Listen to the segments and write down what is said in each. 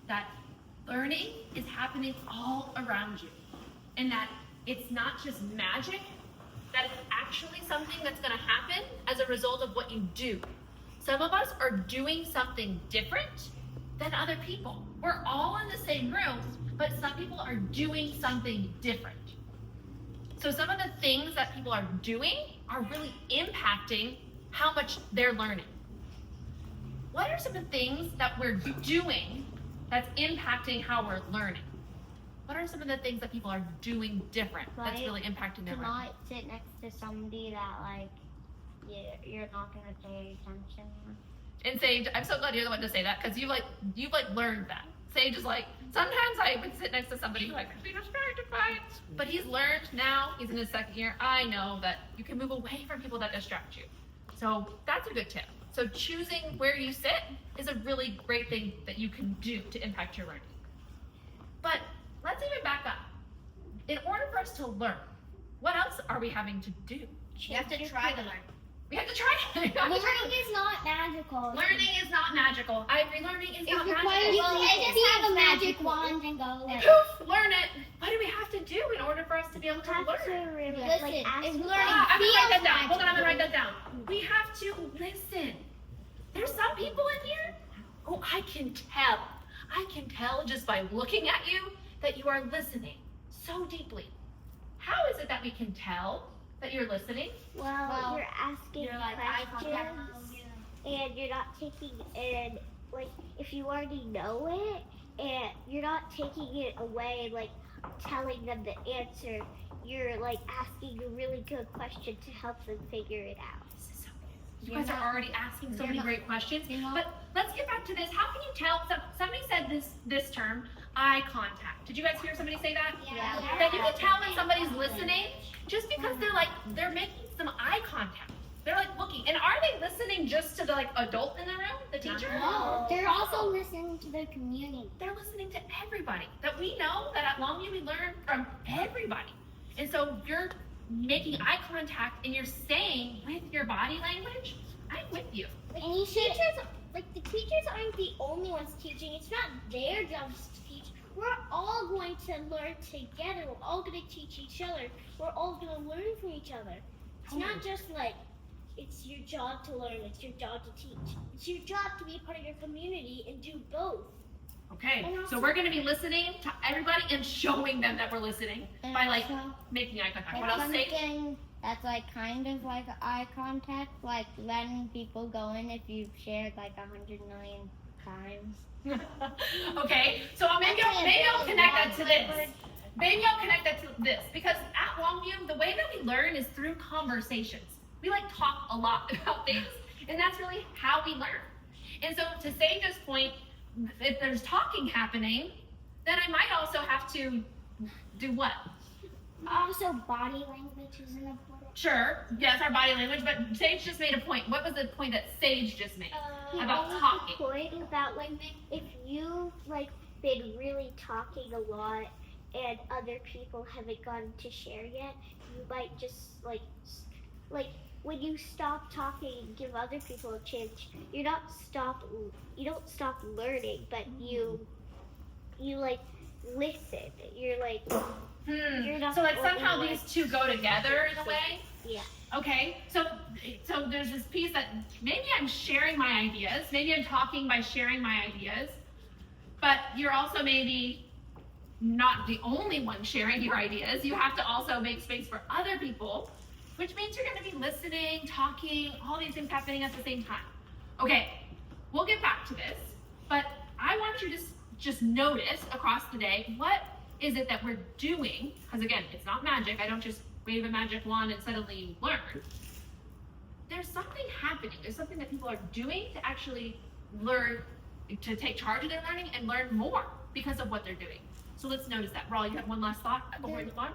that learning is happening all around you, and that it's not just magic, that it's actually something that's going to happen as a result of what you do. Some of us are doing something different than other people. We're all in the same room, but some people are doing something different. So some of the things that people are doing are really impacting how much they're learning. What are some of the things that we're doing that's impacting how we're learning? What are some of the things that people are doing different that's really impacting their To learning? not sit next to somebody that like you're not gonna pay attention. And Sage, I'm so glad you're the one to say that, because you've learned that. Sage is like, sometimes I would sit next to somebody who I could be distracted by, but he's learned now, he's in his second year, I know that you can move away from people that distract you. So that's a good tip. So choosing where you sit is a really great thing that you can do to impact your learning. But let's even back up. In order for us to learn, what else are we having to do? You have to try to learn. We have to try. Learning is not magical. Learning is not magical. I agree, learning is not magical. You can't just have a magic wand and go like, Poof, learn it. What do we have to do in order for us to be able to learn? listen. If learning I'm gonna write that down. feels Hold on, I'm gonna write magical. that down. We have to listen. There's some people in here who I can tell just by looking at you that you are listening so deeply. How is it that we can tell that you're listening? Well, you're asking You're like eye questions contact. and you're not taking it like if you already know it and you're not taking it away like telling them the answer. You're like asking a really good question to help them figure it out. This is so good. You guys are already asking so many great questions. But let's get back to this. How can you tell? Somebody said this term, eye contact. Did you guys hear somebody say that? Yeah. That you can tell when somebody's listening just because they're making some eye contact. They're like looking. And are they listening just to the adult in the room, the teacher? No, they're also listening to their community. They're listening to everybody. That we know that at Longview we learn from everybody. And so you're making eye contact and you're saying with your body language, I'm with you. And you should, the teachers aren't the only ones teaching. It's not their job to teach. We're all going to learn together. We're all going to teach each other. We're all going to learn from each other. It's not just like it's your job to learn. It's your job to teach. It's your job to be part of your community and do both. Okay, And so also- we're going to be listening to everybody and showing them that we're listening by making eye contact. What else, Sage? That's kind of like eye contact, like letting people go in if you've shared 100 million times. Okay, so maybe I'll connect that to this. Maybe I'll connect that to this because at Longview, the way that we learn is through conversations. We talk a lot about things, and that's really how we learn. And so to Sage's point, if there's talking happening, then I might also have to do what? Also, body language is important. Sure, yes, our body language, but Sage just made a point. What was the point that Sage just made about talking? The point about if you've been really talking a lot and other people haven't gotten to share yet, you might just when you stop talking and give other people a chance, you don't stop learning, but you listen. You're not So somehow these two go together in a way? Yeah. Okay, so there's this piece that maybe I'm sharing my ideas, maybe I'm talking by sharing my ideas, but you're also maybe not the only one sharing your ideas. You have to also make space for other people, which means you're going to be listening, talking, all these things happening at the same time. Okay, we'll get back to this, but I want you to just notice across the day, what is it that we're doing? Because again, it's not magic. I don't just wave a magic wand and suddenly learn. There's something happening. There's something that people are doing to actually learn, to take charge of their learning and learn more because of what they're doing. So let's notice that. Raul, you have one last thought before we move on?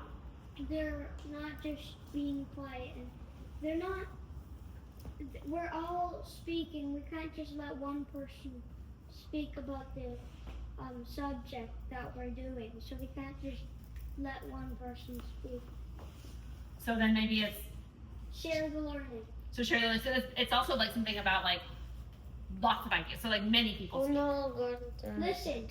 They're not just being quiet. They're not. We're all speaking. We can't just let one person speak about the subject that we're doing. So we can't just let one person speak. So then maybe it's Share the learning. so Shirley. So it's also something about lots of ideas. So many people. Listen.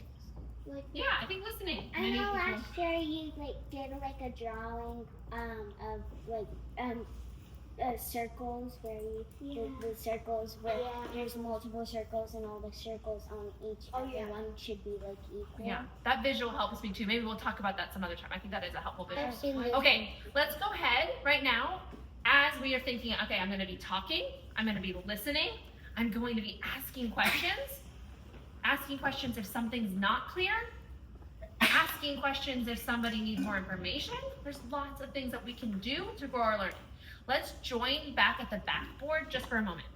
Like, Yeah, I think listening. I Many know people- last year you did a drawing of circles where the circles where there's multiple circles and all the circles on each one should be equal. Yeah, that visual helps me too. Maybe we'll talk about that some other time. I think that is a helpful visual. I've seen this. Okay, let's go ahead right now as we are thinking, okay, I'm going to be talking, I'm going to be listening, I'm going to be asking questions if something's not clear, asking questions if somebody needs more information. There's lots of things that we can do to grow our learning. Let's join back at the backboard just for a moment.